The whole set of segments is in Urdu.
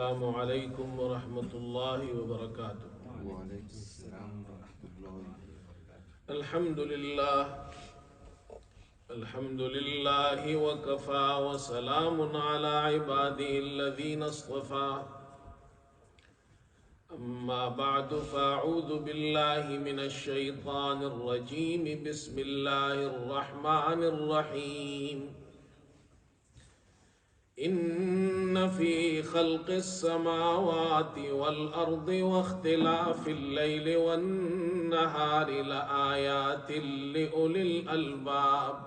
السلام علیکم ورحمۃ اللہ وبرکاتہ۔ وعلیکم السلام ورحمۃ اللہ وبرکاتہ۔ الحمد للہ وکفا وسلام علی عباده الذین اصطفى، اما بعد فاعوذ باللہ من الشیطان الرجیم، بسم اللہ الرحمن الرحیم۔ إن في خلق السماوات والأرض واختلاف الليل والنهار لآيات لأولي الألباب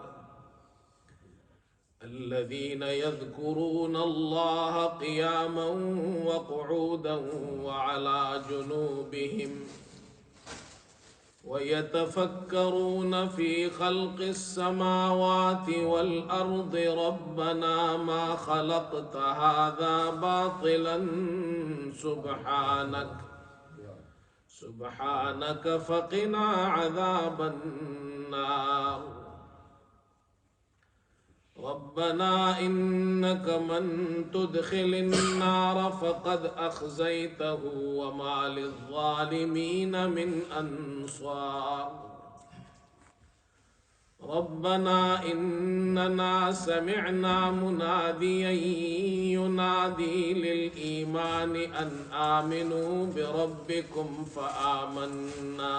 الذين يذكرون الله قياما وقعودا وعلى جنوبهم ويتفكرون في خلق السماوات والأرض ربنا ما خلقت هذا باطلا سبحانك فقنا عذاب النار ربنا إنك من تدخل النار فقد أخزيته وما للظالمين من أنصار ربنا إننا سمعنا مناديا ينادي للإيمان أن آمنوا بربكم فآمنا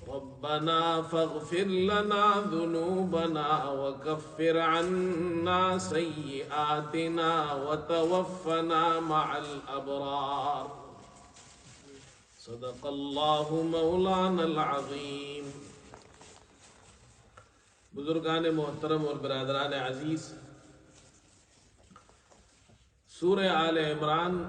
ربنا فاغفر لنا ذنوبنا وكفر عنا سيئاتنا وتوفنا مع الأبرار صدق اللہ مولانا العظیم۔ بزرگان محترم اور برادران عزیز، سورہ آل عمران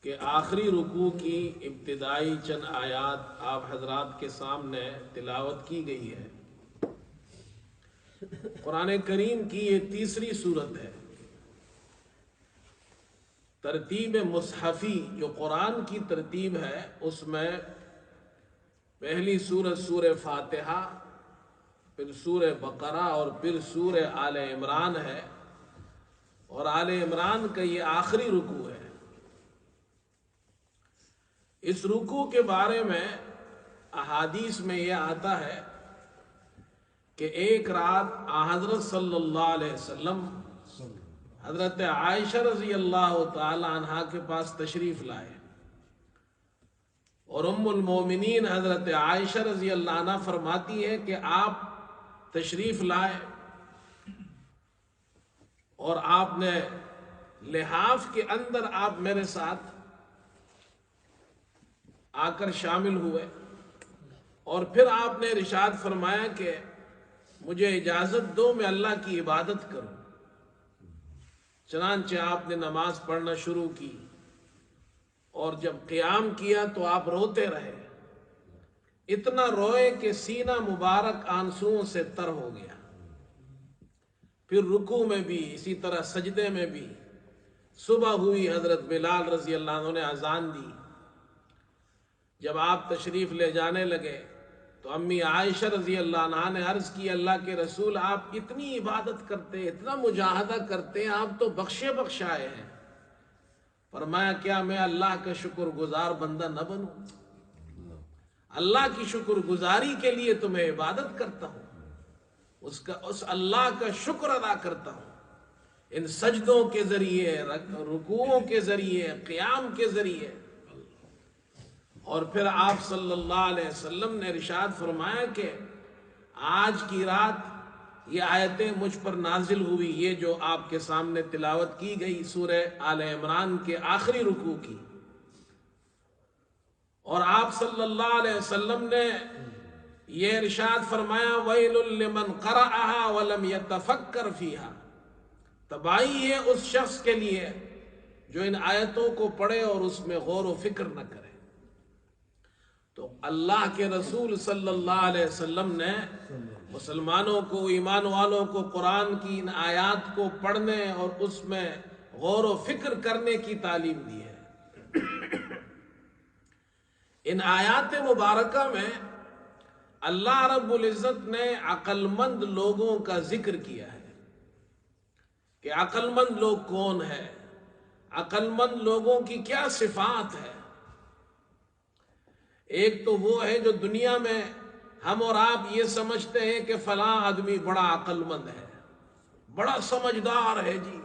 کہ آخری رکوع کی ابتدائی چند آیات آپ حضرات کے سامنے تلاوت کی گئی ہے۔ قرآن کریم کی یہ تیسری صورت ہے۔ ترتیب مصحفی جو قرآن کی ترتیب ہے اس میں پہلی سورت سورہ فاتحہ، پھر سورہ بقرہ اور پھر سورہ آل عمران ہے، اور آل عمران کا یہ آخری رکوع ہے۔ اس رکوع کے بارے میں احادیث میں یہ آتا ہے کہ ایک رات حضرت صلی اللہ علیہ وسلم حضرت عائشہ رضی اللہ تعالی عنہا کے پاس تشریف لائے، اور ام المومنین حضرت عائشہ رضی اللہ عنہ فرماتی ہے کہ آپ تشریف لائے اور آپ نے لحاف کے اندر آپ میرے ساتھ آ کر شامل ہوئے، اور پھر آپ نے ارشاد فرمایا کہ مجھے اجازت دو میں اللہ کی عبادت کروں۔ چنانچہ آپ نے نماز پڑھنا شروع کی، اور جب قیام کیا تو آپ روتے رہے، اتنا روئے کہ سینہ مبارک آنسوؤں سے تر ہو گیا۔ پھر رکوع میں بھی اسی طرح، سجدے میں بھی۔ صبح ہوئی، حضرت بلال رضی اللہ عنہ نے اذان دی۔ جب آپ تشریف لے جانے لگے تو امی عائشہ رضی اللہ عنہ نے عرض کی، اللہ کے رسول آپ اتنی عبادت کرتے، اتنا مجاہدہ کرتے ہیں، آپ تو بخشے بخشائے ہیں۔ فرمایا کیا میں اللہ کا شکر گزار بندہ نہ بنوں؟ اللہ کی شکر گزاری کے لیے تو میں عبادت کرتا ہوں، اس اللہ کا شکر ادا کرتا ہوں، ان سجدوں کے ذریعے، رکوعوں کے ذریعے، قیام کے ذریعے۔ اور پھر آپ صلی اللہ علیہ وسلم نے ارشاد فرمایا کہ آج کی رات یہ آیتیں مجھ پر نازل ہوئی، یہ جو آپ کے سامنے تلاوت کی گئی سورہ آل عمران کے آخری رکوع کی، اور آپ صلی اللہ علیہ وسلم نے یہ ارشاد فرمایا وَيْلٌ لِّمَنْ قَرَأَهَا وَلَمْ يَتَفَكَّرْ فِيهَا، تباہی ہے اس شخص کے لیے جو ان آیتوں کو پڑھے اور اس میں غور و فکر نہ کرے۔ تو اللہ کے رسول صلی اللہ علیہ وسلم نے مسلمانوں کو، ایمان والوں کو قرآن کی ان آیات کو پڑھنے اور اس میں غور و فکر کرنے کی تعلیم دی ہے۔ ان آیات مبارکہ میں اللہ رب العزت نے عقل مند لوگوں کا ذکر کیا ہے کہ عقل مند لوگ کون ہے، عقل مند لوگوں کی کیا صفات ہے۔ ایک تو وہ ہے جو دنیا میں ہم اور آپ یہ سمجھتے ہیں کہ فلاں آدمی بڑا عقل مند ہے، بڑا سمجھدار ہے جی،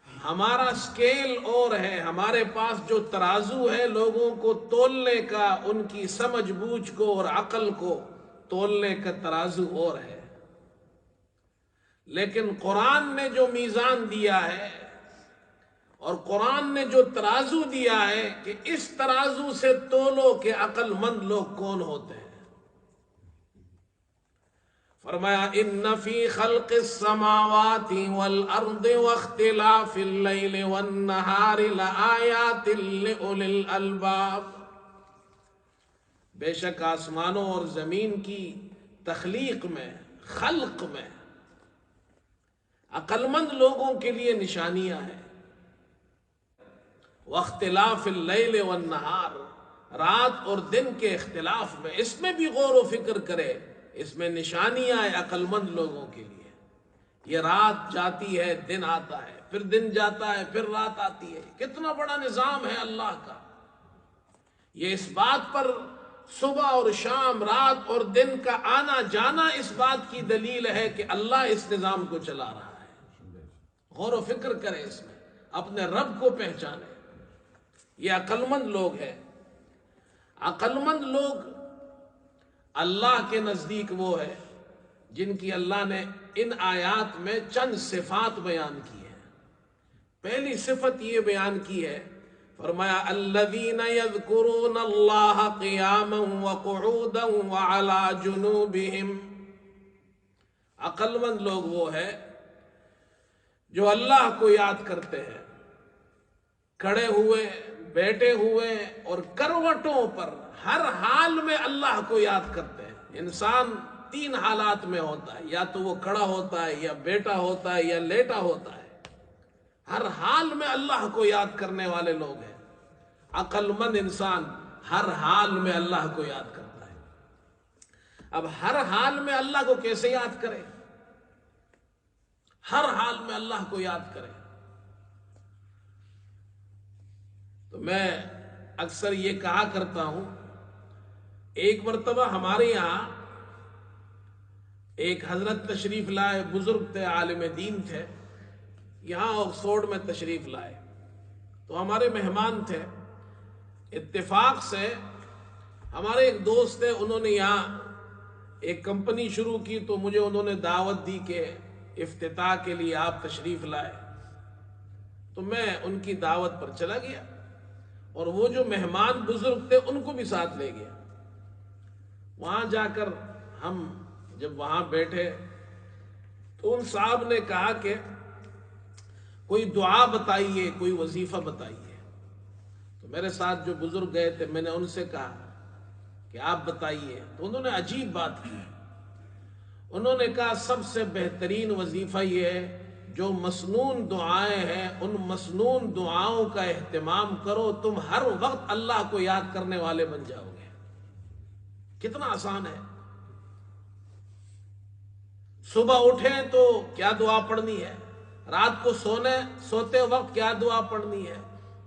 ہمارا سکیل اور ہے، ہمارے پاس جو ترازو ہے لوگوں کو تولنے کا، ان کی سمجھ بوجھ کو اور عقل کو تولنے کا ترازو اور ہے۔ لیکن قرآن نے جو میزان دیا ہے اور قرآن نے جو ترازو دیا ہے کہ اس ترازو سے تولو کہ عقل مند لوگ کون ہوتے ہیں۔ فرمایا ان فی خلق السماوات والارض واختلاف اللیل والنہار لآیات لأولی الالباب، بے شک آسمانوں اور زمین کی تخلیق میں، خلق میں عقل مند لوگوں کے لیے نشانیاں ہیں۔ واختلاف اللیل والنہار، رات اور دن کے اختلاف میں، اس میں بھی غور و فکر کرے، اس میں نشانیاں ہیں عقل مند لوگوں کے لیے۔ یہ رات جاتی ہے دن آتا ہے، پھر دن جاتا ہے پھر رات آتی ہے، کتنا بڑا نظام ہے اللہ کا۔ یہ اس بات پر صبح اور شام، رات اور دن کا آنا جانا اس بات کی دلیل ہے کہ اللہ اس نظام کو چلا رہا ہے۔ غور و فکر کریں اس میں، اپنے رب کو پہچانے۔ یہ عقل مند لوگ ہیں۔ عقل مند لوگ اللہ کے نزدیک وہ ہے جن کی اللہ نے ان آیات میں چند صفات بیان کی ہیں۔ پہلی صفت یہ بیان کی ہے، فرمایا الذین یذکرون اللہ قیاما وقعودا وعلی جنوبہم، عقل مند لوگ وہ ہے جو اللہ کو یاد کرتے ہیں، کھڑے ہوئے، بیٹھے ہوئے اور کروٹوں پر، ہر حال میں اللہ کو یاد کرتے ہیں۔ انسان تین حالات میں ہوتا ہے، یا تو وہ کھڑا ہوتا ہے، یا بیٹھا ہوتا ہے، یا لیٹا ہوتا ہے۔ ہر حال میں اللہ کو یاد کرنے والے لوگ ہیں۔ عقل مند انسان ہر حال میں اللہ کو یاد کرتا ہے۔ اب ہر حال میں اللہ کو کیسے یاد کرے؟ ہر حال میں اللہ کو یاد کرے تو میں اکثر یہ کہا کرتا ہوں، ایک مرتبہ ہمارے یہاں ایک حضرت تشریف لائے، بزرگ تھے، عالم دین تھے، یہاں آکسفورڈ میں تشریف لائے، تو ہمارے مہمان تھے۔ اتفاق سے ہمارے ایک دوست تھے، انہوں نے یہاں ایک کمپنی شروع کی، تو مجھے انہوں نے دعوت دی کہ افتتاح کے لیے آپ تشریف لائے، تو میں ان کی دعوت پر چلا گیا، اور وہ جو مہمان بزرگ تھے ان کو بھی ساتھ لے گیا۔ وہاں جا کر ہم جب وہاں بیٹھے تو ان صاحب نے کہا کہ کوئی دعا بتائیے، کوئی وظیفہ بتائیے۔ تو میرے ساتھ جو بزرگ گئے تھے، میں نے ان سے کہا کہ آپ بتائیے، تو انہوں نے عجیب بات کی۔ انہوں نے کہا سب سے بہترین وظیفہ یہ ہے جو مسنون دعائیں ہیں، ان مسنون دعاؤں کا اہتمام کرو، تم ہر وقت اللہ کو یاد کرنے والے بن جاؤ گے۔ کتنا آسان ہے۔ صبح اٹھیں تو کیا دعا پڑھنی ہے، رات کو سوتے وقت کیا دعا پڑھنی ہے،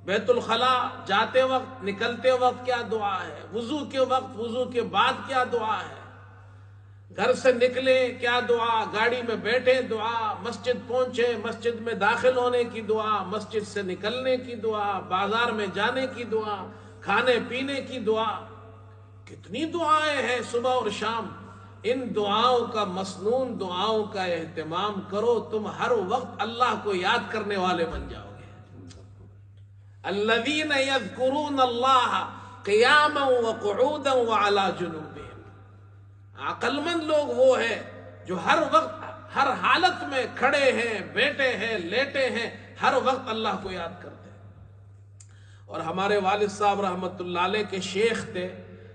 بیت الخلاء جاتے وقت، نکلتے وقت کیا دعا ہے، وضو کے وقت، وضو کے بعد کیا دعا ہے، گھر سے نکلے کیا دعا، گاڑی میں بیٹھے دعا، مسجد پہنچے مسجد میں داخل ہونے کی دعا، مسجد سے نکلنے کی دعا، بازار میں جانے کی دعا، کھانے پینے کی دعا، کتنی دعائیں ہیں صبح اور شام۔ ان دعاؤں کا، مسنون دعاؤں کا اہتمام کرو، تم ہر وقت اللہ کو یاد کرنے والے بن جاؤ گے۔ الذین یذکرون اللہ قیاما وقعودا وعلی جنوبہم، عقل مند لوگ وہ ہیں جو ہر وقت، ہر حالت میں کھڑے ہیں، بیٹھے ہیں، لیٹے ہیں، ہر وقت اللہ کو یاد کرتے ہیں۔ اور ہمارے والد صاحب رحمۃ اللہ علیہ کے شیخ تھے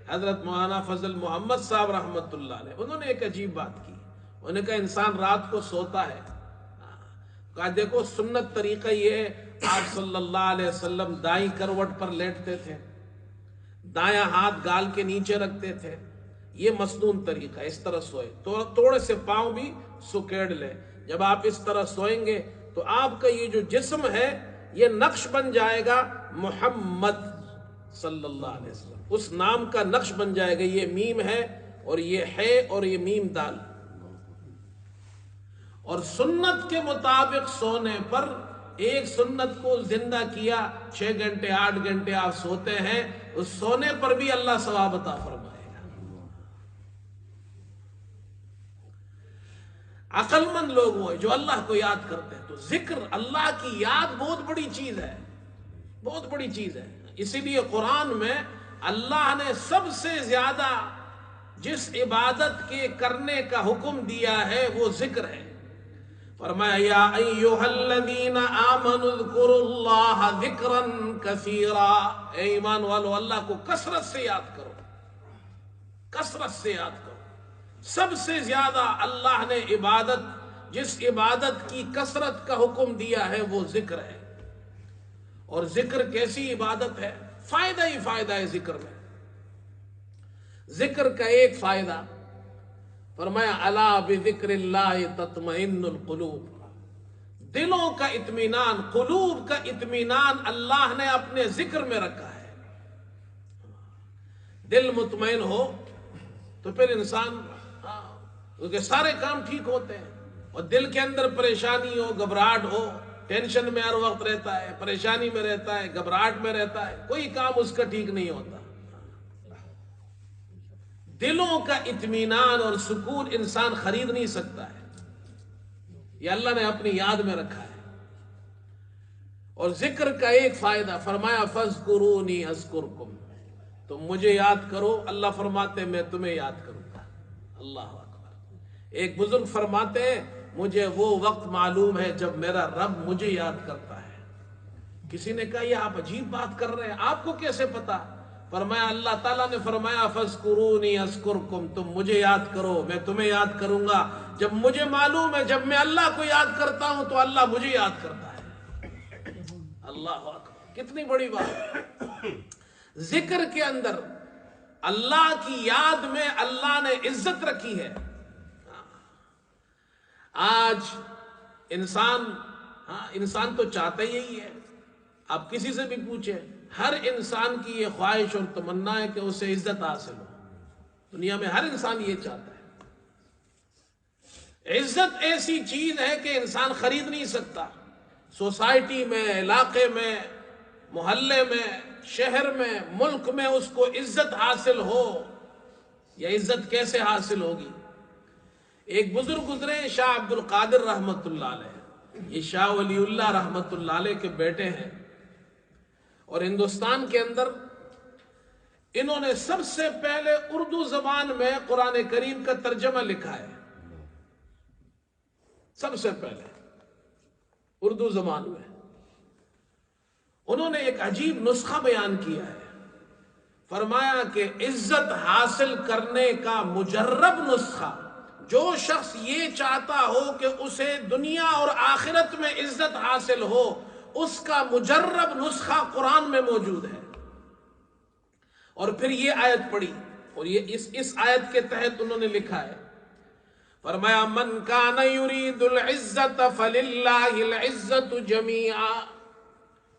حضرت مولانا فضل محمد صاحب رحمۃ اللہ علیہ، انہوں نے ایک عجیب بات کی۔ انہوں نے کہا انسان رات کو سوتا ہے، کہا دیکھو سنت طریقہ یہ ہے، آپ صلی اللہ علیہ وسلم دائیں کروٹ پر لیٹتے تھے، دایاں ہاتھ گال کے نیچے رکھتے تھے، یہ مسنون طریقہ، اس طرح سوئے، تھوڑے سے پاؤں بھی سکیڑ لے۔ جب آپ اس طرح سوئیں گے تو آپ کا یہ جو جسم ہے یہ نقش بن جائے گا محمد صلی اللہ علیہ وسلم، اس نام کا نقش بن جائے گا. یہ میم ہے اور یہ ہے اور یہ میم دال. اور سنت کے مطابق سونے پر ایک سنت کو زندہ کیا، 6 گھنٹے 8 گھنٹے آپ سوتے ہیں، اس سونے پر بھی اللہ ثواب عطا فرمائے گا. عقل مند لوگ وہ جو اللہ کو یاد کرتے ہیں. تو ذکر، اللہ کی یاد بہت بڑی چیز ہے، بہت بڑی چیز ہے. اسی لیے قرآن میں اللہ نے سب سے زیادہ جس عبادت کے کرنے کا حکم دیا ہے وہ ذکر ہے. فرمایا یا ایھا الذین آمنوا اذکروا اللہ ذکرا کثیرا، اے ایمان والو اللہ کو کثرت سے یاد کرو، کثرت سے یاد کرو. سب سے زیادہ اللہ نے عبادت، جس عبادت کی کثرت کا حکم دیا ہے وہ ذکر ہے. اور ذکر کیسی عبادت ہے؟ فائدہ ہی فائدہ ہے ذکر میں. ذکر کا ایک فائدہ فرمایا الا بذکر اللہ تطمئن القلوب، دلوں کا اطمینان، قلوب کا اطمینان اللہ نے اپنے ذکر میں رکھا ہے. دل مطمئن ہو تو پھر انسان کیونکہ سارے کام ٹھیک ہوتے ہیں. اور دل کے اندر پریشانی ہو، گھبراہٹ ہو، ٹینشن میں ہر وقت رہتا ہے، پریشانی میں رہتا ہے، گھبراہٹ میں رہتا ہے، کوئی کام اس کا ٹھیک نہیں ہوتا. دلوں کا اطمینان اور سکون انسان خرید نہیں سکتا ہے، یہ اللہ نے اپنی یاد میں رکھا ہے. اور ذکر کا ایک فائدہ فرمایا فاذکرونی اذکرکم، تم مجھے یاد کرو. اللہ فرماتے میں تمہیں یاد کروں گا. اللہ اکبر. ایک بزرگ فرماتے ہیں مجھے وہ وقت معلوم ہے جب میرا رب مجھے یاد کرتا ہے. کسی نے کہا یہ آپ عجیب بات کر رہے ہیں، آپ کو کیسے پتا؟ فرمایا اللہ تعالیٰ نے فرمایا فاذکرونی اذکرکم، تم مجھے یاد کرو میں تمہیں یاد کروں گا. جب مجھے معلوم ہے جب میں اللہ کو یاد کرتا ہوں تو اللہ مجھے یاد کرتا ہے. اللہ اکبر، کتنی بڑی بات. ذکر کے اندر اللہ کی یاد میں اللہ نے عزت رکھی ہے. آج انسان تو چاہتا ہی یہی ہے. آپ کسی سے بھی پوچھیں، ہر انسان کی یہ خواہش اور تمنا ہے کہ اسے عزت حاصل ہو. دنیا میں ہر انسان یہ چاہتا ہے. عزت ایسی چیز ہے کہ انسان خرید نہیں سکتا. سوسائٹی میں، علاقے میں، محلے میں، شہر میں، ملک میں اس کو عزت حاصل ہو. یہ عزت کیسے حاصل ہوگی؟ ایک بزرگ گزرے شاہ عبد القادر رحمت اللہ علیہ، یہ شاہ ولی اللہ رحمت اللہ علیہ کے بیٹے ہیں. اور ہندوستان کے اندر انہوں نے سب سے پہلے اردو زبان میں قرآن کریم کا ترجمہ لکھا ہے. سب سے پہلے اردو زبان میں انہوں نے ایک عجیب نسخہ بیان کیا ہے. فرمایا کہ عزت حاصل کرنے کا مجرب نسخہ، جو شخص یہ چاہتا ہو کہ اسے دنیا اور آخرت میں عزت حاصل ہو، اس کا مجرب نسخہ قرآن میں موجود ہے. اور پھر یہ آیت پڑھی، اور یہ اس آیت کے تحت انہوں نے لکھا ہے. فرمایا من کان یرید العزت فللہ العزت جمیعا،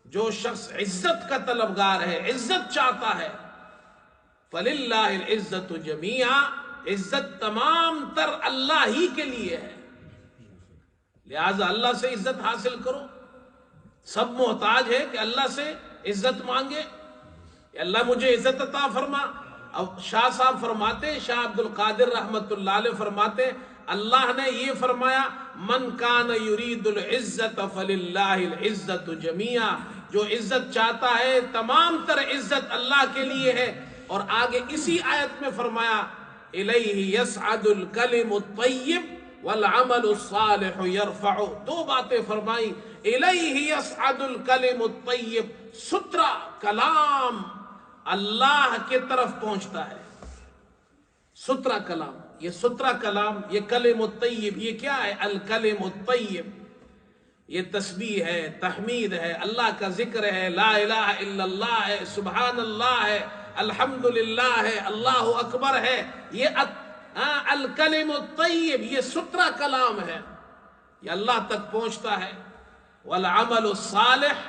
جو شخص عزت کا طلبگار ہے، عزت چاہتا ہے، فللہ العزت جمیعا، عزت تمام تر اللہ ہی کے لیے ہے. لہذا اللہ سے عزت حاصل کرو. سب محتاج ہے کہ اللہ سے عزت مانگے، اللہ مجھے عزت عطا فرما. اب شاہ صاحب فرماتے، شاہ عبد القادر رحمت اللہ علیہ فرماتے، اللہ نے یہ فرمایا من کان یرید العزت فللہ العزت جمیعا، جو عزت چاہتا ہے تمام تر عزت اللہ کے لیے ہے. اور آگے اسی آیت میں فرمایا الیہ یصعد الکلم الطیب والعمل الصالح یرفع. دو باتیں فرمائی. الیہ یصعد الکلم الطیب، سترا کلام اللہ کے طرف پہنچتا ہے. سترا کلام، یہ سترا کلام، یہ کلم الطیب، یہ کیا ہے؟ الکلم الطیب. یہ تسبیح ہے، تحمید ہے، اللہ کا ذکر ہے، لا الہ الا اللہ ہے، سبحان اللہ ہے، الحمدللہ ہے، اللہ اکبر ہے. یہ الکلم الطیب، یہ سترا کلام ہے. یہ اللہ تک پہنچتا ہے. والعمل الصالح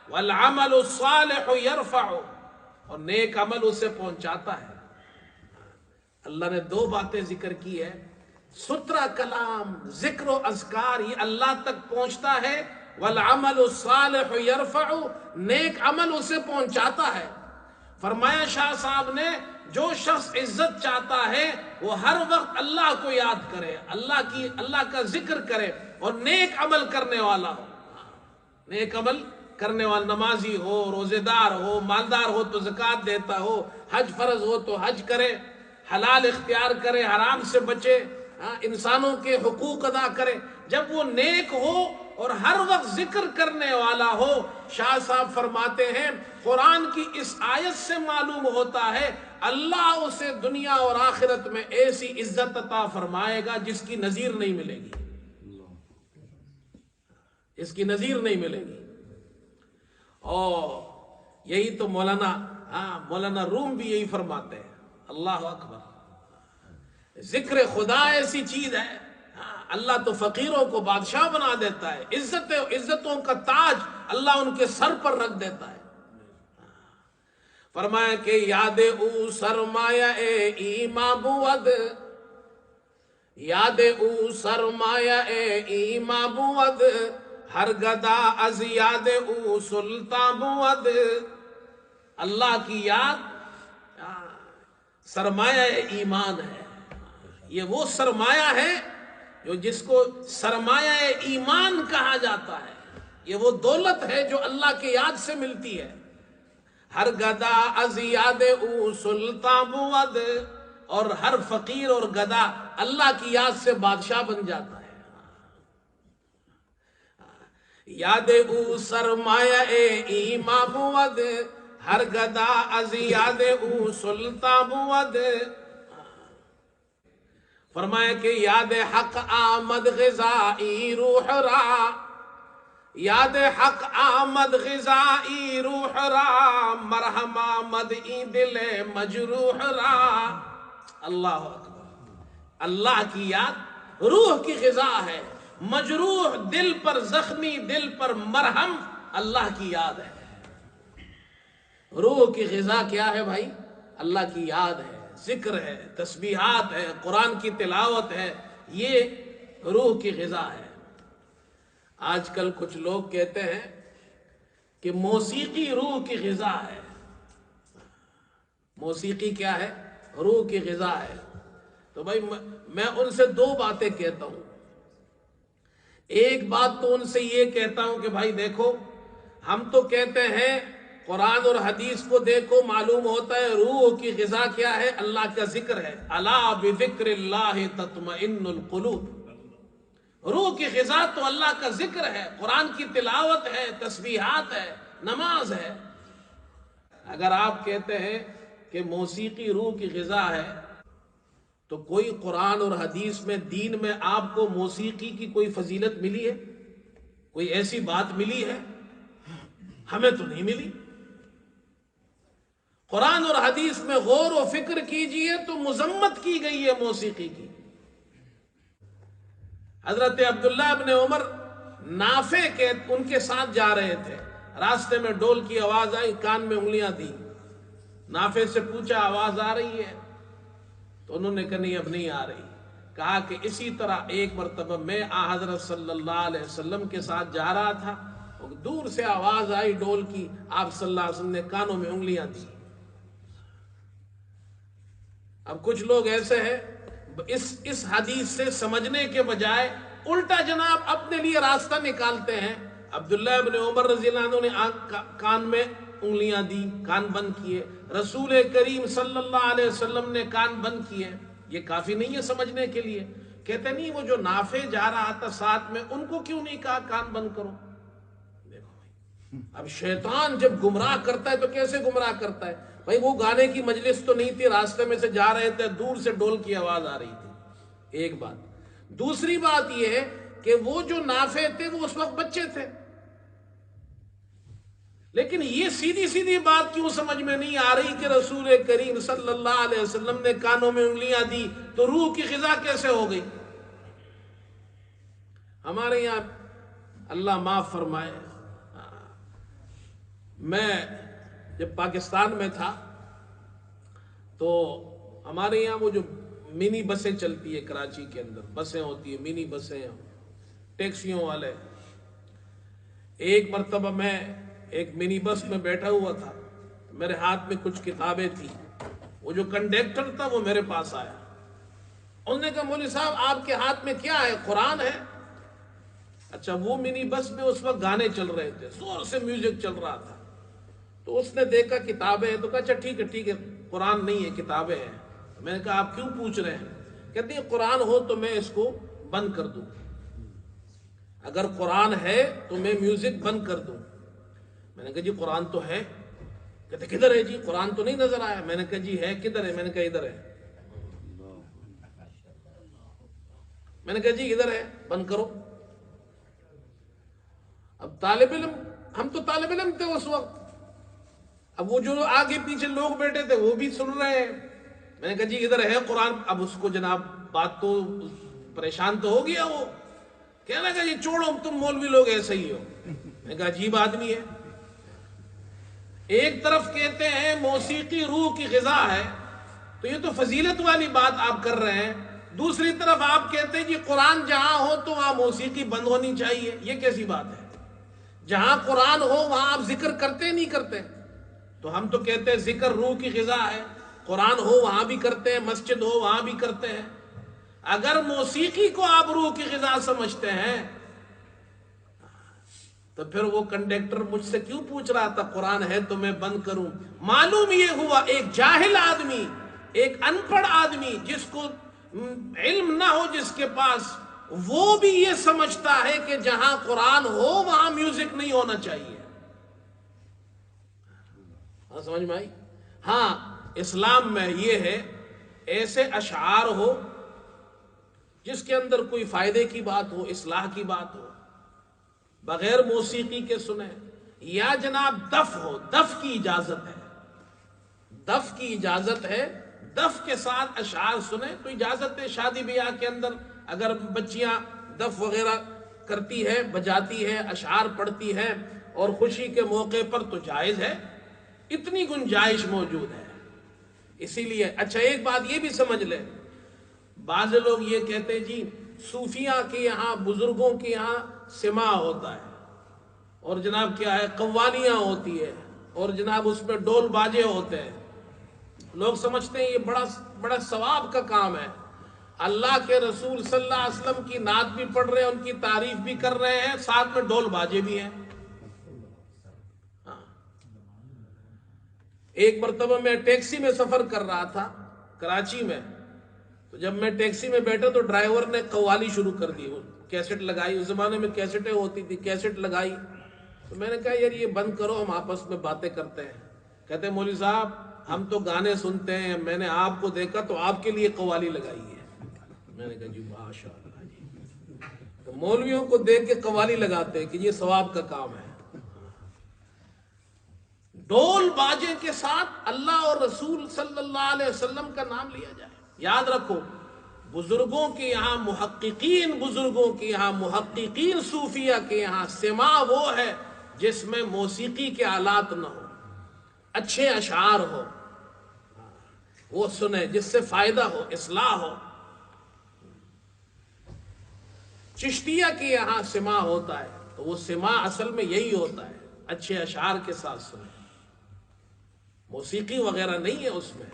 والعمل الصالح یرفع، اور نیک عمل اسے پہنچاتا ہے. اللہ نے دو باتیں ذکر کی ہے، سترہ کلام، ذکر و اذکار، یہ اللہ تک پہنچتا ہے. والعمل الصالح یرفع، نیک عمل اسے پہنچاتا ہے. فرمایا شاہ صاحب نے جو شخص عزت چاہتا ہے وہ ہر وقت اللہ کو یاد کرے، اللہ کا ذکر کرے اور نیک عمل کرنے والا ہو. نیک عمل کرنے والا، نمازی ہو، روزے دار ہو، مالدار ہو تو زکوٰۃ دیتا ہو، حج فرض ہو تو حج کرے، حلال اختیار کرے، حرام سے بچے، انسانوں کے حقوق ادا کرے. جب وہ نیک ہو اور ہر وقت ذکر کرنے والا ہو، شاہ صاحب فرماتے ہیں قرآن کی اس آیت سے معلوم ہوتا ہے اللہ اسے دنیا اور آخرت میں ایسی عزت عطا فرمائے گا جس کی نظیر نہیں ملے گی، اس کی نظیر نہیں ملے گی. اور یہی تو مولانا روم بھی یہی فرماتے ہیں. اللہ اکبر. ذکر خدا ایسی چیز ہے، اللہ تو فقیروں کو بادشاہ بنا دیتا ہے، عزتوں کا تاج اللہ ان کے سر پر رکھ دیتا ہے. فرمایا کہ یاد او سرمایہ ایما بود، یاد او سرمایہ ایما بود، ہر گدا از یاد او سلطان بود. اللہ کی یاد سرمایہ ایمان ہے. یہ وہ سرمایہ ہے جو جس کو سرمایہ ایمان کہا جاتا ہے. یہ وہ دولت ہے جو اللہ کی یاد سے ملتی ہے. ہر گدا از یاد او سلطان بود، اور ہر فقیر اور گدا اللہ کی یاد سے بادشاہ بن جاتا ہے. یاد او سرمایہ ایما بود، ہر گدا از یاد او سلطان بود. فرمایا کہ یاد حق آمد غذائی روح را، یاد حق آمد غذائی روح را، مرہم آمد ای دل مجروح را. اللہ اکبر. اللہ کی یاد روح کی غذا ہے، مجروح دل پر، زخمی دل پر مرہم اللہ کی یاد ہے. روح کی غذا کیا ہے بھائی؟ اللہ کی یاد ہے، ذکر ہے، تسبیحات ہے، قرآن کی تلاوت ہے، یہ روح کی غذا ہے. آج کل کچھ لوگ کہتے ہیں کہ موسیقی روح کی غذا ہے. موسیقی کیا ہے؟ روح کی غذا ہے. تو بھائی میں ان سے دو باتیں کہتا ہوں. ایک بات تو ان سے یہ کہتا ہوں کہ بھائی دیکھو، ہم تو کہتے ہیں قرآن اور حدیث کو دیکھو، معلوم ہوتا ہے روح کی غذا کیا ہے؟ اللہ کا ذکر ہے. الا بذکر اللہ تطمئن القلوب. روح کی غذا تو اللہ کا ذکر ہے، قرآن کی تلاوت ہے، تسبیحات ہے، نماز ہے. اگر آپ کہتے ہیں کہ موسیقی روح کی غذا ہے تو کوئی قرآن اور حدیث میں، دین میں آپ کو موسیقی کی کوئی فضیلت ملی ہے؟ کوئی ایسی بات ملی ہے؟ ہمیں تو نہیں ملی. قرآن اور حدیث میں غور و فکر کیجئے تو مذمت کی گئی ہے موسیقی کی. حضرت عبداللہ ابن عمر نافع کے ان کے ساتھ جا رہے تھے، راستے میں ڈول کی آواز آئی، کان میں انگلیاں دی. نافع سے پوچھا آواز آ رہی ہے؟ تو انہوں نے کہا نہیں اب نہیں آ رہی. کہا کہ اسی طرح ایک مرتبہ میں حضرت صلی اللہ علیہ وسلم کے ساتھ جا رہا تھا، دور سے آواز آئی ڈول کی، آپ صلی اللہ علیہ وسلم نے کانوں میں انگلیاں دی. اب کچھ لوگ ایسے ہیں اس حدیث سے سمجھنے کے بجائے الٹا جناب اپنے لیے راستہ نکالتے ہیں. عبداللہ ابن عمر رضی اللہ عنہ نے کان میں انگلیاں دی، کان بند کیے. رسول کریم صلی اللہ علیہ وسلم نے کان بند کیے. یہ کافی نہیں ہے سمجھنے کے لیے؟ کہتے نہیں وہ جو نافع جا رہا تھا ساتھ میں، ان کو کیوں نہیں کہا کان بند کرو؟ دیکھو بھائی، اب شیطان جب گمراہ کرتا ہے تو کیسے گمراہ کرتا ہے؟ بھائی وہ گانے کی مجلس تو نہیں تھی، راستے میں سے جا رہے تھے، دور سے ڈول کی آواز آ رہی تھی. ایک بات. دوسری بات یہ ہے کہ وہ جو نافع تھے وہ اس وقت بچے تھے. لیکن یہ سیدھی سیدھی بات کیوں سمجھ میں نہیں آ رہی کہ رسول کریم صلی اللہ علیہ وسلم نے کانوں میں انگلیاں دی تو روح کی غذا کیسے ہو گئی؟ ہمارے یہاں اللہ معاف فرمائے، میں جب پاکستان میں تھا تو ہمارے یہاں وہ جو منی بسیں چلتی ہے کراچی کے اندر، بسیں ہوتی ہیں منی بسیں، ٹیکسیوں والے، ایک مرتبہ میں ایک منی بس میں بیٹھا ہوا تھا، میرے ہاتھ میں کچھ کتابیں تھیں، وہ جو کنڈکٹر تھا وہ میرے پاس آیا، انہوں نے کہا مولوی صاحب آپ کے ہاتھ میں کیا ہے؟ قرآن ہے؟ اچھا، وہ منی بس میں اس وقت گانے چل رہے تھے، زور سے میوزک چل رہا تھا، تو اس نے دیکھا کتابیں ہیں، تو کہا اچھا ٹھیک ہے قرآن نہیں ہے کتابیں ہیں۔ میں نے کہا آپ کیوں پوچھ رہے ہیں؟ کہتے ہیں قرآن ہو تو میں اس کو بند کر دوں، اگر قرآن ہے تو میں میوزک بند کر دوں۔ میں نے کہا جی قرآن تو ہے۔ کہتے کدھر ہے جی؟ قرآن تو نہیں نظر آیا۔ میں نے کہا جی ہے، کدھر ہے؟ میں نے کہا ادھر ہے۔ میں نے کہا جی ادھر ہے، بند کرو۔ اب طالب علم، ہم تو طالب علم تھے اس وقت، اب وہ جو آگے پیچھے لوگ بیٹھے تھے وہ بھی سن رہے ہیں۔ میں نے کہا جی ادھر ہے قرآن۔ اب اس کو جناب بات تو پریشان تو ہو گیا، وہ کہنے لگا جی چھوڑو تم مولوی لوگ ایسے ہی ہو۔ میں نے کہا عجیب آدمی ہے، ایک طرف کہتے ہیں موسیقی روح کی غذا ہے، تو یہ تو فضیلت والی بات آپ کر رہے ہیں، دوسری طرف آپ کہتے ہیں جی قرآن جہاں ہو تو وہاں موسیقی بند ہونی چاہیے۔ یہ کیسی بات ہے؟ جہاں قرآن ہو وہاں آپ ذکر کرتے نہیں کرتے؟ تو ہم تو کہتے ہیں ذکر روح کی غذا ہے، قرآن ہو وہاں بھی کرتے ہیں، مسجد ہو وہاں بھی کرتے ہیں۔ اگر موسیقی کو آپ روح کی غذا سمجھتے ہیں تو پھر وہ کنڈکٹر مجھ سے کیوں پوچھ رہا تھا قرآن ہے تو میں بند کروں؟ معلوم یہ ہوا ایک جاہل آدمی، ایک ان پڑھ آدمی جس کو علم نہ ہو جس کے پاس، وہ بھی یہ سمجھتا ہے کہ جہاں قرآن ہو وہاں میوزک نہیں ہونا چاہیے۔ ہاں سمجھ میں آئی؟ ہاں اسلام میں یہ ہے ایسے اشعار ہو جس کے اندر کوئی فائدے کی بات ہو، اصلاح کی بات ہو، بغیر موسیقی کے سنیں، یا جناب دف ہو، دف کی اجازت ہے، دف کی اجازت ہے، دف کے ساتھ اشعار سنیں تو اجازت ہے۔ شادی بیاہ کے اندر اگر بچیاں دف وغیرہ کرتی ہے، بجاتی ہے، اشعار پڑھتی ہے اور خوشی کے موقع پر تو جائز ہے، اتنی گنجائش موجود ہے۔ اسی لیے اچھا ایک بات یہ بھی سمجھ لیں، بعض لوگ یہ کہتے ہیں جی صوفیاء کے یہاں، بزرگوں کے یہاں سماع ہوتا ہے، اور جناب کیا ہے قوالیاں ہوتی ہے، اور جناب اس پہ ڈول باجے ہوتے ہیں، لوگ سمجھتے ہیں یہ بڑا ثواب کا کام ہے۔ اللہ کے رسول صلی اللہ علیہ وسلم کی نعت بھی پڑھ رہے ہیں، ان کی تعریف بھی کر رہے ہیں، ساتھ میں ڈول باجے بھی ہیں۔ ایک مرتبہ میں ٹیکسی میں سفر کر رہا تھا کراچی میں، تو جب میں ٹیکسی میں بیٹھا تو ڈرائیور نے قوالی شروع کر دی، کیسٹ لگائی، اس زمانے میں کیسٹیں ہوتی تھی، کیسٹ لگائی، تو میں نے کہا یار یہ بند کرو، ہم آپس میں باتیں کرتے ہیں۔ کہتے ہیں مولوی صاحب ہم تو گانے سنتے ہیں، میں نے آپ کو دیکھا تو آپ کے لیے قوالی لگائی ہے۔ میں نے کہا جی ماشاء اللہ جی، تو مولویوں کو دیکھ کے قوالی لگاتے ہیں کہ یہ ثواب کا کام ہے۔ ڈول باجے کے ساتھ اللہ اور رسول صلی اللہ علیہ وسلم کا نام لیا جائے۔ یاد رکھو بزرگوں کے یہاں، محققین بزرگوں کے یہاں، محققین صوفیہ کے یہاں سماع وہ ہے جس میں موسیقی کے آلات نہ ہو، اچھے اشعار ہو، وہ سنیں جس سے فائدہ ہو، اصلاح ہو۔ چشتیہ کے یہاں سماع ہوتا ہے تو وہ سماع اصل میں یہی ہوتا ہے، اچھے اشعار کے ساتھ سنیں، موسیقی وغیرہ نہیں ہے اس میں۔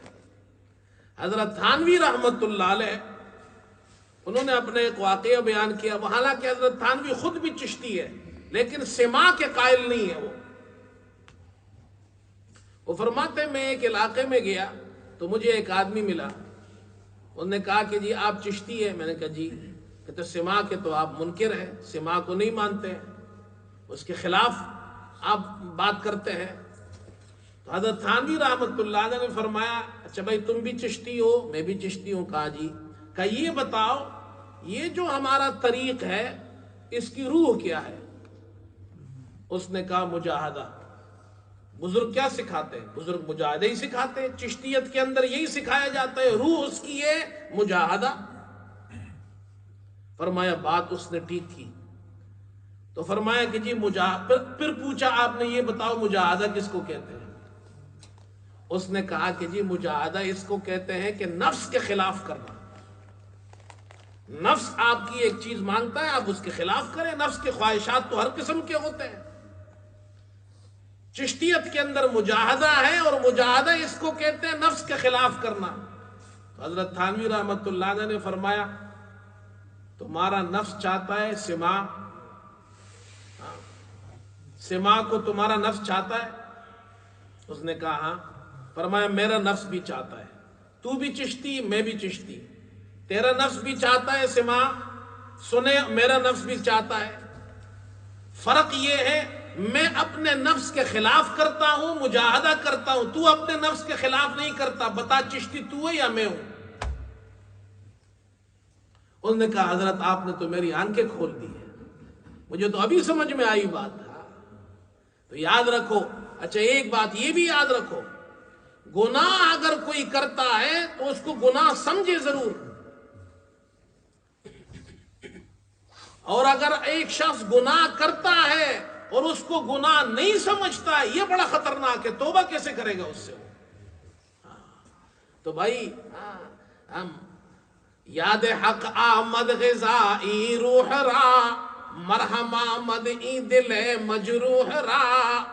حضرت تھانوی رحمت اللہ علیہ انہوں نے اپنے ایک واقعہ بیان کیا، حالانکہ حضرت تھانوی خود بھی چشتی ہے لیکن سماع کے قائل نہیں ہے۔ وہ فرماتے میں ایک علاقے میں گیا تو مجھے ایک آدمی ملا، انہوں نے کہا کہ جی آپ چشتی ہے؟ میں نے کہا جی۔ کہتے سماع کے تو آپ منکر ہیں، سماع کو نہیں مانتے ہیں، اس کے خلاف آپ بات کرتے ہیں۔ تو حضرت تھانوی رحمت اللہ علیہ نے فرمایا اچھا بھائی تم بھی چشتی ہو؟ میں بھی چشتی ہوں۔ کہا جی۔ کہا یہ بتاؤ یہ جو ہمارا طریق ہے اس کی روح کیا ہے؟ اس نے کہا مجاہدہ۔ بزرگ کیا سکھاتے ہیں؟ بزرگ مجاہدہ ہی سکھاتے ہیں، چشتیت کے اندر یہی سکھایا جاتا ہے، روح اس کی ہے مجاہدہ۔ فرمایا بات اس نے ٹھیک کی، تو فرمایا کہ جی پھر پوچھا آپ نے یہ بتاؤ مجاہدہ کس کو کہتے ہیں؟ اس نے کہا کہ جی مجاہدہ اس کو کہتے ہیں کہ نفس کے خلاف کرنا. نفس آپ کی ایک چیز مانگتا ہے، آپ اس کے خلاف کریں. نفس کے خواہشات تو ہر قسم کے ہوتے ہیں. چشتیت کے اندر مجاہدہ ہے، اور مجاہدہ اس کو کہتے ہیں نفس کے خلاف کرنا. تو حضرت تھانوی رحمت اللہ علیہ نے فرمایا تمہارا نفس چاہتا ہے سما کو تمہارا نفس چاہتا ہے؟ اس نے کہا ہاں. فرمایا میرا نفس بھی چاہتا ہے. تو بھی چشتی، میں بھی چشتی. تیرا نفس بھی چاہتا ہے سما سنے، میرا نفس بھی چاہتا ہے. فرق یہ ہے میں اپنے نفس کے خلاف کرتا ہوں، مجاہدہ کرتا ہوں. تو اپنے نفس کے خلاف نہیں کرتا. بتا چشتی تو ہے یا میں ہوں؟ اس نے کہا حضرت آپ نے تو میری آنکھیں کھول دی ہے، مجھے تو ابھی سمجھ میں آئی بات. تو یاد رکھو. اچھا ایک بات یہ بھی یاد رکھو، گناہ اگر کوئی کرتا ہے تو اس کو گناہ سمجھے ضرور. اور اگر ایک شخص گناہ کرتا ہے اور اس کو گناہ نہیں سمجھتا ہے، یہ بڑا خطرناک ہے. توبہ کیسے کرے گا اس سے وہ؟ تو بھائی ہم یاد حق آمد غذائی روح را، مرہم آمد ای دل مجروح را.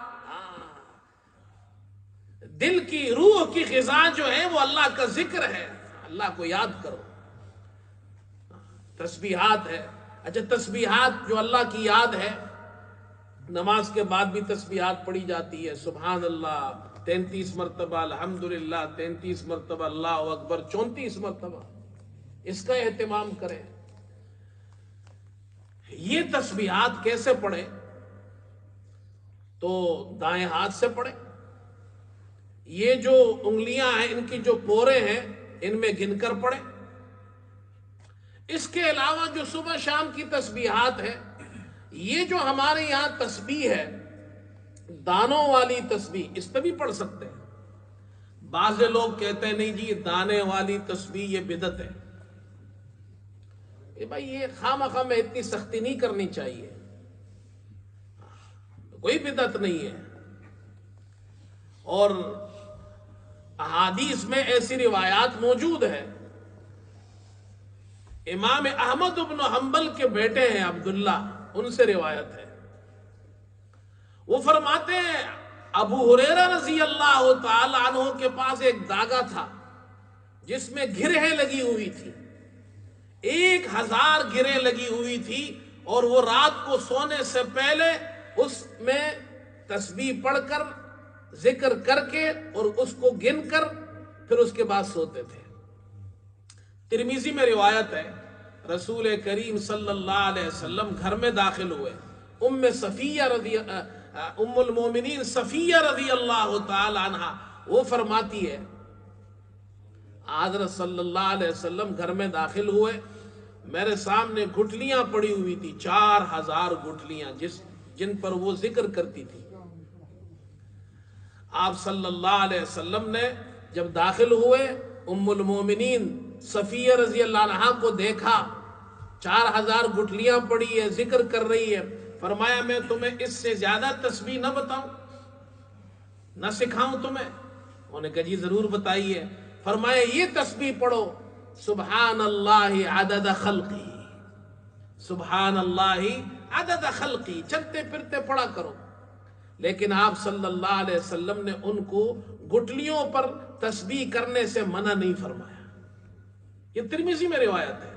دل کی روح کی غذا جو ہے وہ اللہ کا ذکر ہے. اللہ کو یاد کرو. تسبیحات ہے. اچھا تسبیحات جو اللہ کی یاد ہے، نماز کے بعد بھی تسبیحات پڑھی جاتی ہے. سبحان اللہ 33 مرتبہ، الحمدللہ 33 مرتبہ، اللہ اکبر 34 مرتبہ. اس کا اہتمام کریں. یہ تسبیحات کیسے پڑھیں؟ تو دائیں ہاتھ سے پڑھیں. یہ جو انگلیاں ہیں ان کی جو پورے ہیں ان میں گن کر پڑھیں. اس کے علاوہ جو صبح شام کی تسبیحات ہے، یہ جو ہمارے یہاں تسبیح ہے دانوں والی تسبیح، اس پہ بھی پڑھ سکتے ہیں. بعض لوگ کہتے ہیں نہیں جی یہ دانے والی تسبیح یہ بدعت ہے. بھائی یہ خواہ میں اتنی سختی نہیں کرنی چاہیے. کوئی بدعت نہیں ہے. اور احادیث میں ایسی روایات موجود ہے. امام احمد بن حنبل کے بیٹے ہیں عبداللہ، ان سے روایت ہے. وہ فرماتے ہیں ابو ہریرہ رضی اللہ تعالی عنہ کے پاس ایک داغا تھا جس میں گرہیں لگی ہوئی تھی. 1000 گرہیں لگی ہوئی تھی، اور وہ رات کو سونے سے پہلے اس میں تسبیح پڑھ کر ذکر کر کے اور اس کو گن کر پھر اس کے بعد سوتے تھے. ترمذی میں روایت ہے رسول کریم صلی اللہ علیہ وسلم گھر میں داخل ہوئے. ام المومنین صفیہ رضی اللہ تعالی عنہ وہ فرماتی ہے حضرت صلی اللہ علیہ وسلم گھر میں داخل ہوئے، میرے سامنے گٹھلیاں پڑی ہوئی تھی، 4000 گٹھلیاں جن پر وہ ذکر کرتی تھی. آپ صلی اللہ علیہ وسلم نے جب داخل ہوئے ام المومنین صفیہ رضی اللہ عنہا کو دیکھا، 4000 گٹھلیاں پڑی ہے، ذکر کر رہی ہے. فرمایا میں تمہیں اس سے زیادہ تسبیح نہ بتاؤں، نہ سکھاؤں تمہیں؟ انہوں نے کہا جی ضرور بتائیے. فرمایا یہ تسبیح پڑھو، سبحان اللہ عدد خلقی، سبحان اللہ عدد خلقی، چلتے پھرتے پڑھا کرو. لیکن آپ صلی اللہ علیہ وسلم نے ان کو گٹلیوں پر تسبیح کرنے سے منع نہیں فرمایا. یہ ترمذی میں روایت ہے.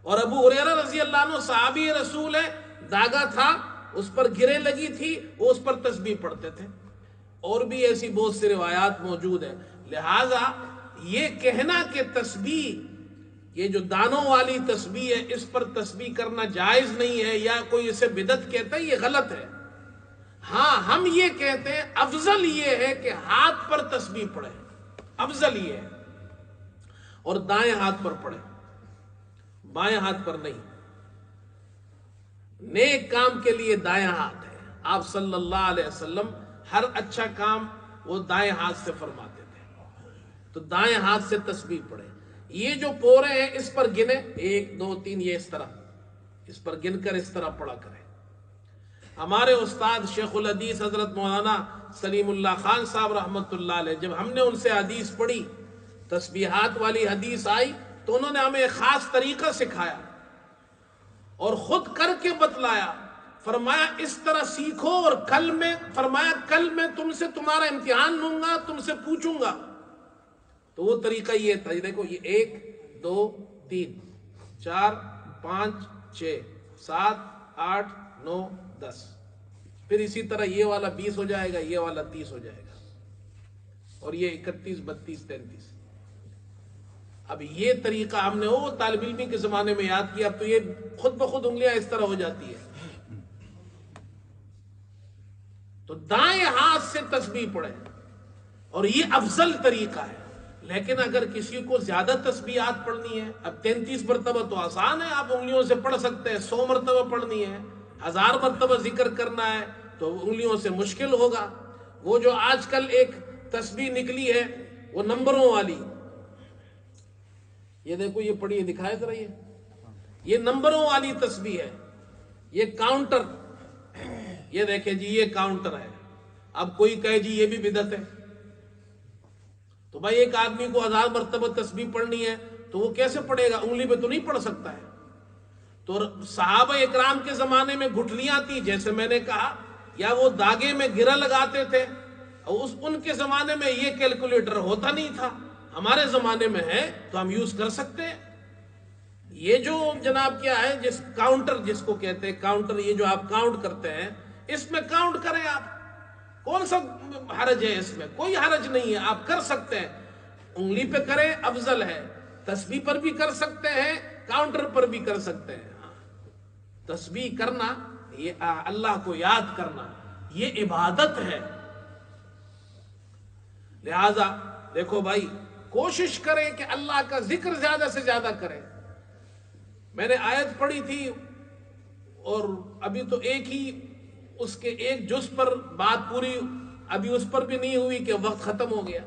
اور ابو ہریرہ رضی اللہ عنہ صحابی رسول ہے، داغا تھا اس پر گریں لگی تھی، وہ اس پر تسبیح پڑھتے تھے. اور بھی ایسی بہت سی روایات موجود ہیں. لہذا یہ کہنا کہ تسبیح یہ جو دانوں والی تسبیح ہے اس پر تسبیح کرنا جائز نہیں ہے یا کوئی اسے بدعت کہتا ہے، یہ غلط ہے. ہاں ہم یہ کہتے ہیں افضل یہ ہے کہ ہاتھ پر تسبیح پڑھیں، افضل یہ ہے، اور دائیں ہاتھ پر پڑھیں، بائیں ہاتھ پر نہیں. نیک کام کے لیے دائیں ہاتھ ہے. آپ صلی اللہ علیہ وسلم ہر اچھا کام وہ دائیں ہاتھ سے فرماتے تھے. تو دائیں ہاتھ سے تسبیح پڑھیں. یہ جو پورے ہیں اس پر گنے 1 2 3، یہ اس طرح اس پر گن کر اس طرح پڑھا کریں. ہمارے استاد شیخ الحدیث حضرت مولانا سلیم اللہ خان صاحب رحمۃ اللہ علیہ، جب ہم نے ان سے حدیث پڑھی، تسبیحات والی حدیث آئی، تو انہوں نے ہمیں ایک خاص طریقہ سکھایا اور خود کر کے بتلایا. فرمایا اس طرح سیکھو، اور کل میں تم سے تمہارا امتحان لوں گا، تم سے پوچھوں گا. تو وہ طریقہ یہ تھا، یہ دیکھو، یہ 1 2 3 4 5 6 7 8 9 10، پھر اسی طرح یہ والا 20 ہو جائے گا، یہ والا 30 ہو جائے گا، اور یہ 31 32 33. اب یہ طریقہ ہم نے وہ طالب علمی کے زمانے میں یاد کیا، اب تو یہ خود بخود انگلیاں اس طرح ہو جاتی ہے. تو دائیں ہاتھ سے تسبیح پڑھیں، اور یہ افضل طریقہ ہے. لیکن اگر کسی کو زیادہ تسبیحات پڑھنی ہے، اب 33 مرتبہ تو آسان ہے، آپ انگلیوں سے پڑھ سکتے ہیں. 100 مرتبہ پڑھنی ہے، 1000 مرتبہ ذکر کرنا ہے، تو انگلیوں سے مشکل ہوگا. وہ جو آج کل ایک تسبیح نکلی ہے وہ نمبروں والی، یہ دیکھو، یہ پڑھیے، دکھائے ذرا، یہ نمبروں والی تسبیح ہے. یہ کاؤنٹر، یہ دیکھیں جی، یہ کاؤنٹر ہے. اب کوئی کہے جی یہ بھی بدعت ہے، تو بھائی ایک آدمی کو 1000 مرتبہ تسبیح پڑھنی ہے تو وہ کیسے پڑھے گا؟ انگلی پہ تو نہیں پڑھ سکتا ہے. تو صحابہ اکرام کے زمانے میں گٹھلیاں تھیں، جیسے میں نے کہا، یا وہ داغے میں گرہ لگاتے تھے. ان کے زمانے میں یہ کیلکولیٹر ہوتا نہیں تھا، ہمارے زمانے میں ہے تو ہم یوز کر سکتے ہیں. یہ جو جناب کیا ہے، جس کاؤنٹر جس کو کہتے ہیں کاؤنٹر، یہ جو آپ کاؤنٹ کرتے ہیں، اس میں کاؤنٹ کریں آپ. کون سا حرج ہے اس میں؟ کوئی حرج نہیں ہے، آپ کر سکتے ہیں. انگلی پہ کریں افضل ہے، تسبیح پر بھی کر سکتے ہیں، کاؤنٹر پر بھی کر سکتے ہیں. تسبیح کرنا، یہ اللہ کو یاد کرنا، یہ عبادت ہے. لہذا دیکھو بھائی، کوشش کریں کہ اللہ کا ذکر زیادہ سے زیادہ کریں. میں نے آیت پڑھی تھی، اور ابھی تو اس کے ایک جز پر بات پوری ابھی اس پر بھی نہیں ہوئی کہ وقت ختم ہو گیا.